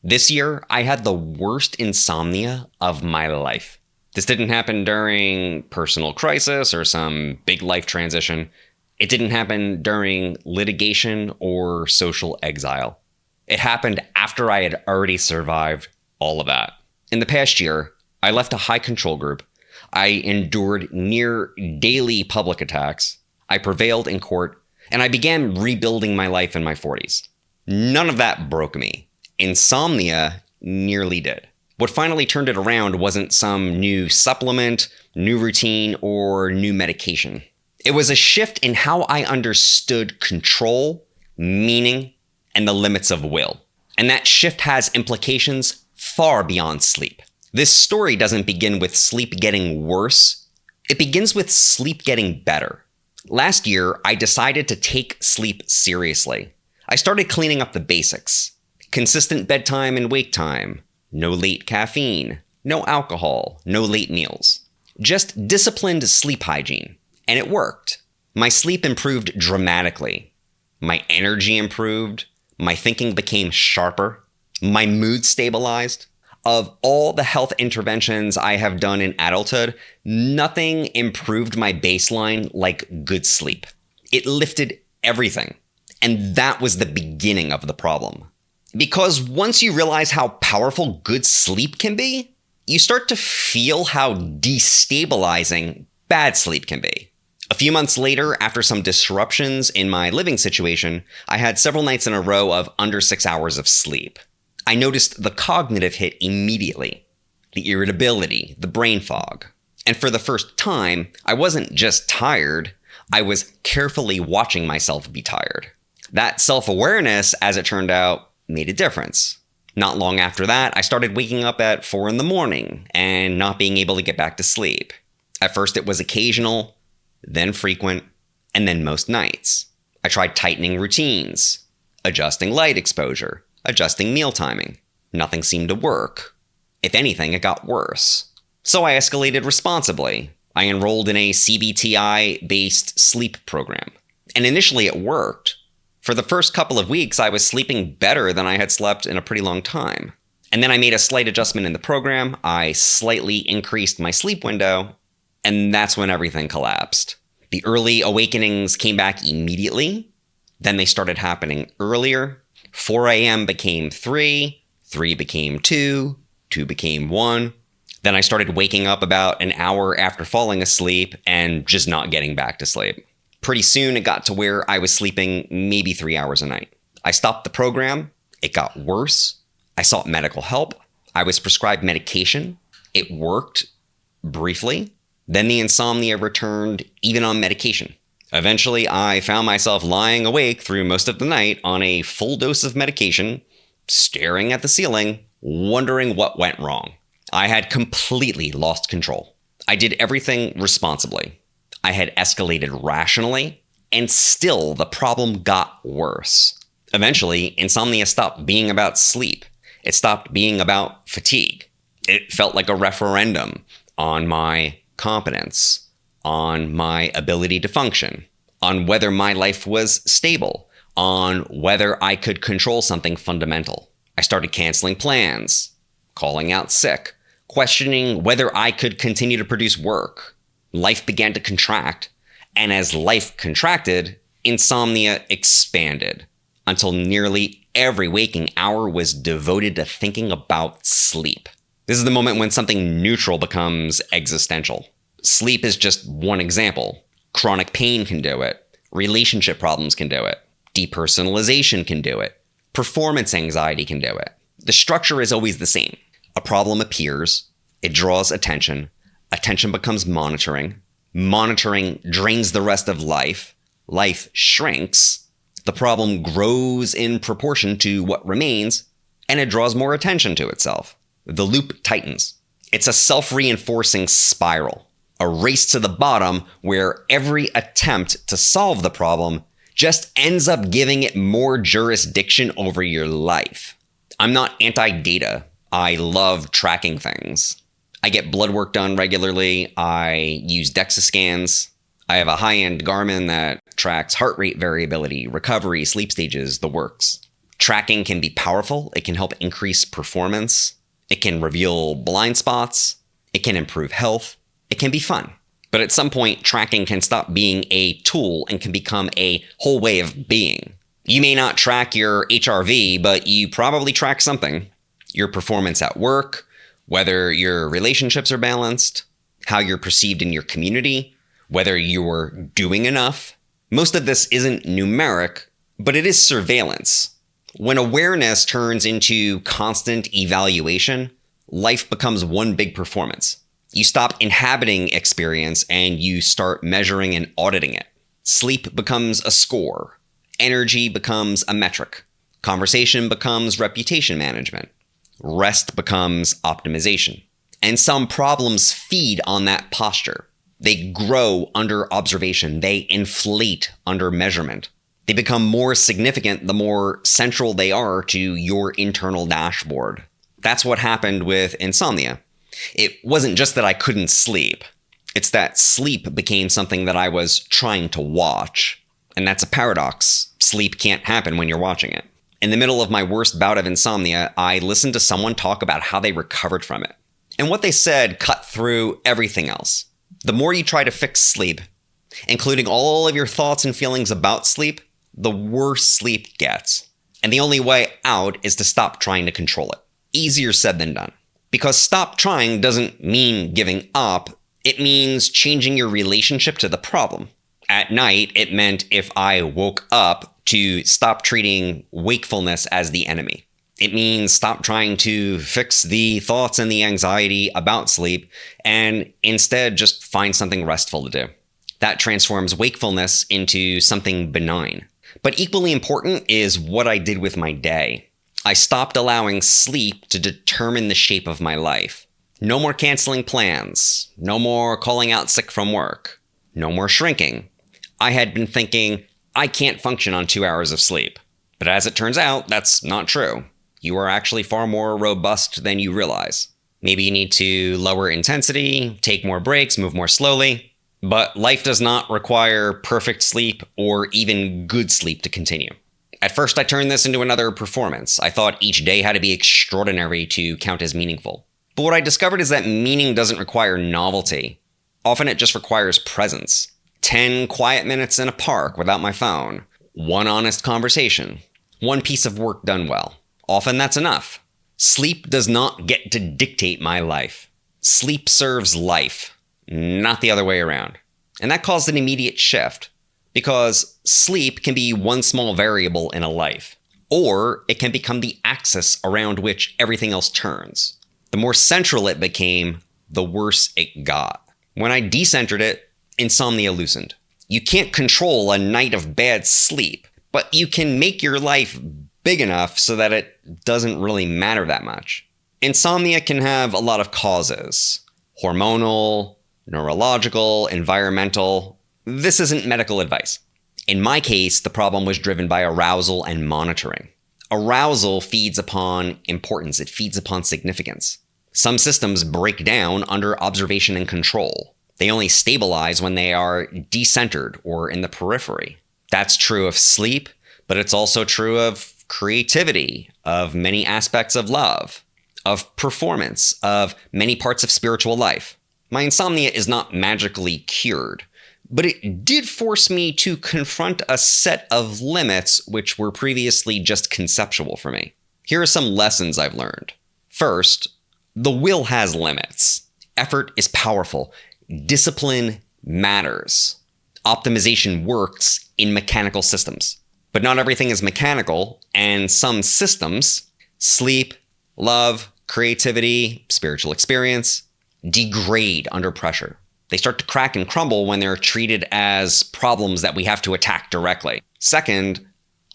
This year, I had the worst insomnia of my life. This didn't happen during personal crisis or some big life transition. It didn't happen during litigation or social exile. It happened after I had already survived all of that. In the past year, I left a high control group. I endured near daily public attacks. I prevailed in court, and I began rebuilding my life in my 40s. None of that broke me. Insomnia nearly did. What finally turned it around wasn't some new supplement, new routine, or new medication. It was a shift in how I understood control, meaning, and the limits of will. And that shift has implications far beyond sleep. This story doesn't begin with sleep getting worse. It begins with sleep getting better. Last year, I decided to take sleep seriously. I started cleaning up the basics. Consistent bedtime and wake time. No late caffeine. No alcohol. No late meals. Just disciplined sleep hygiene. And it worked. My sleep improved dramatically. My energy improved. My thinking became sharper. My mood stabilized. Of all the health interventions I have done in adulthood, nothing improved my baseline like good sleep. It lifted everything. And that was the beginning of the problem. Because once you realize how powerful good sleep can be, you start to feel how destabilizing bad sleep can be. A few months later, after some disruptions in my living situation, I had several nights in a row of under 6 hours of sleep. I noticed the cognitive hit immediately, the irritability, the brain fog. And for the first time, I wasn't just tired, I was carefully watching myself be tired. That self-awareness, as it turned out, made a difference. Not long after that, I started waking up at 4 a.m. and not being able to get back to sleep. At first it was occasional, then frequent, and then most nights. I tried tightening routines, adjusting light exposure, adjusting meal timing. Nothing seemed to work. If anything, it got worse. So I escalated responsibly. I enrolled in a CBTI-based sleep program. And initially it worked. For the first couple of weeks, I was sleeping better than I had slept in a pretty long time. And then I made a slight adjustment in the program. I slightly increased my sleep window, and that's when everything collapsed. The early awakenings came back immediately. Then they started happening earlier. 4 a.m. became 3, 3 became 2, 2 became 1. Then I started waking up about an hour after falling asleep and just not getting back to sleep. Pretty soon, it got to where I was sleeping maybe 3 hours a night. I stopped the program. It got worse. I sought medical help. I was prescribed medication. It worked briefly. Then the insomnia returned, even on medication. Eventually, I found myself lying awake through most of the night on a full dose of medication, staring at the ceiling, wondering what went wrong. I had completely lost control. I did everything responsibly. I had escalated rationally, and still the problem got worse. Eventually, insomnia stopped being about sleep. It stopped being about fatigue. It felt like a referendum on my competence, on my ability to function, on whether my life was stable, on whether I could control something fundamental. I started canceling plans, calling out sick, questioning whether I could continue to produce work. Life began to contract, and as life contracted, insomnia expanded until nearly every waking hour was devoted to thinking about sleep. This is the moment when something neutral becomes existential. Sleep is just one example. Chronic pain can do it. Relationship problems can do it. Depersonalization can do it. Performance anxiety can do it. The structure is always the same. A problem appears. It draws attention. Attention becomes monitoring. Monitoring drains the rest of life. Life shrinks. The problem grows in proportion to what remains, and it draws more attention to itself. The loop tightens. It's a self-reinforcing spiral, a race to the bottom where every attempt to solve the problem just ends up giving it more jurisdiction over your life. I'm not anti-data. I love tracking things. I get blood work done regularly. I use DEXA scans. I have a high-end Garmin that tracks heart rate variability, recovery, sleep stages, the works. Tracking can be powerful. It can help increase performance. It can reveal blind spots. It can improve health. It can be fun. But at some point, tracking can stop being a tool and can become a whole way of being. You may not track your HRV, but you probably track something. Your performance at work, whether your relationships are balanced, how you're perceived in your community, whether you're doing enough. Most of this isn't numeric, but it is surveillance. When awareness turns into constant evaluation, life becomes one big performance. You stop inhabiting experience and you start measuring and auditing it. Sleep becomes a score. Energy becomes a metric. Conversation becomes reputation management. Rest becomes optimization. And some problems feed on that posture. They grow under observation. They inflate under measurement. They become more significant the more central they are to your internal dashboard. That's what happened with insomnia. It wasn't just that I couldn't sleep. It's that sleep became something that I was trying to watch. And that's a paradox. Sleep can't happen when you're watching it. In the middle of my worst bout of insomnia, I listened to someone talk about how they recovered from it. And what they said cut through everything else. The more you try to fix sleep, including all of your thoughts and feelings about sleep, the worse sleep gets. And the only way out is to stop trying to control it. Easier said than done. Because stop trying doesn't mean giving up. It means changing your relationship to the problem. At night, it meant if I woke up to stop treating wakefulness as the enemy. It means stop trying to fix the thoughts and the anxiety about sleep and instead just find something restful to do. That transforms wakefulness into something benign. But equally important is what I did with my day. I stopped allowing sleep to determine the shape of my life. No more canceling plans. No more calling out sick from work. No more shrinking. I had been thinking, I can't function on 2 hours of sleep. But as it turns out, that's not true. You are actually far more robust than you realize. Maybe you need to lower intensity, take more breaks, move more slowly. But life does not require perfect sleep or even good sleep to continue. At first, I turned this into another performance. I thought each day had to be extraordinary to count as meaningful. But what I discovered is that meaning doesn't require novelty. Often it just requires presence. 10 quiet minutes in a park without my phone. One honest conversation. One piece of work done well. Often that's enough. Sleep does not get to dictate my life. Sleep serves life, not the other way around. And that caused an immediate shift. Because sleep can be one small variable in a life, or it can become the axis around which everything else turns. The more central it became, the worse it got. When I decentered it, insomnia loosened. You can't control a night of bad sleep, but you can make your life big enough so that it doesn't really matter that much. Insomnia can have a lot of causes: hormonal, neurological, environmental. This isn't medical advice. In my case, the problem was driven by arousal and monitoring. Arousal feeds upon importance. It feeds upon significance. Some systems break down under observation and control. They only stabilize when they are decentered or in the periphery. That's true of sleep, but it's also true of creativity, of many aspects of love, of performance, of many parts of spiritual life. My insomnia is not magically cured, but it did force me to confront a set of limits which were previously just conceptual for me. Here are some lessons I've learned. First, the will has limits. Effort is powerful. Discipline matters. Optimization works in mechanical systems. But not everything is mechanical, and some systems, sleep, love, creativity, spiritual experience, degrade under pressure. They start to crack and crumble when they're treated as problems that we have to attack directly. Second,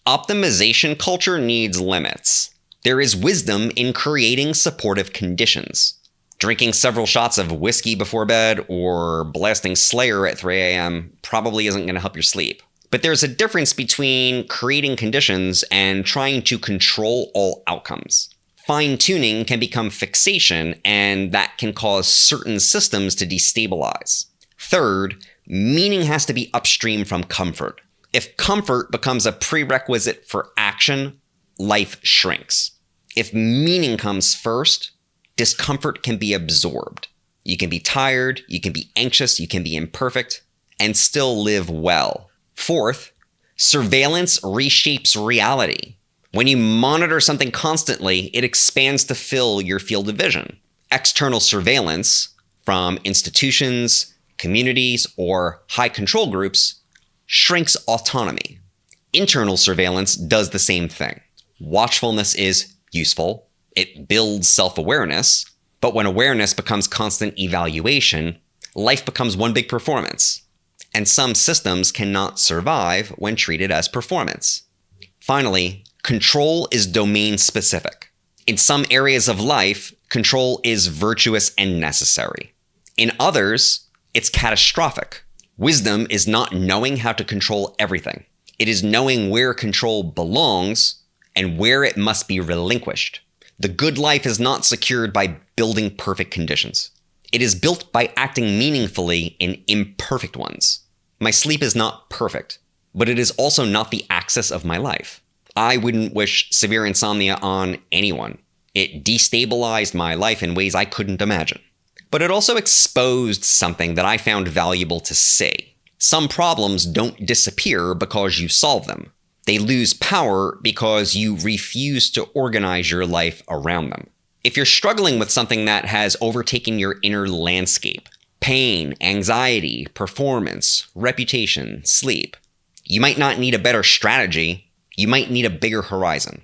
optimization culture needs limits. There is wisdom in creating supportive conditions. Drinking several shots of whiskey before bed or blasting Slayer at 3 a.m. probably isn't going to help your sleep. But there's a difference between creating conditions and trying to control all outcomes. Fine-tuning can become fixation, and that can cause certain systems to destabilize. Third, meaning has to be upstream from comfort. If comfort becomes a prerequisite for action, life shrinks. If meaning comes first, discomfort can be absorbed. You can be tired, you can be anxious, you can be imperfect, and still live well. Fourth, surveillance reshapes reality. When you monitor something constantly, it expands to fill your field of vision. External surveillance from institutions, communities, or high control groups shrinks autonomy. Internal surveillance does the same thing. Watchfulness is useful. It builds self-awareness. But when awareness becomes constant evaluation, life becomes one big performance. And some systems cannot survive when treated as performance. Finally, control is domain-specific. In some areas of life, control is virtuous and necessary. In others, it's catastrophic. Wisdom is not knowing how to control everything. It is knowing where control belongs and where it must be relinquished. The good life is not secured by building perfect conditions. It is built by acting meaningfully in imperfect ones. My sleep is not perfect, but it is also not the axis of my life. I wouldn't wish severe insomnia on anyone. It destabilized my life in ways I couldn't imagine. But it also exposed something that I found valuable to see. Some problems don't disappear because you solve them. They lose power because you refuse to organize your life around them. If you're struggling with something that has overtaken your inner landscape, pain, anxiety, performance, reputation, sleep, you might not need a better strategy. You might need a bigger horizon.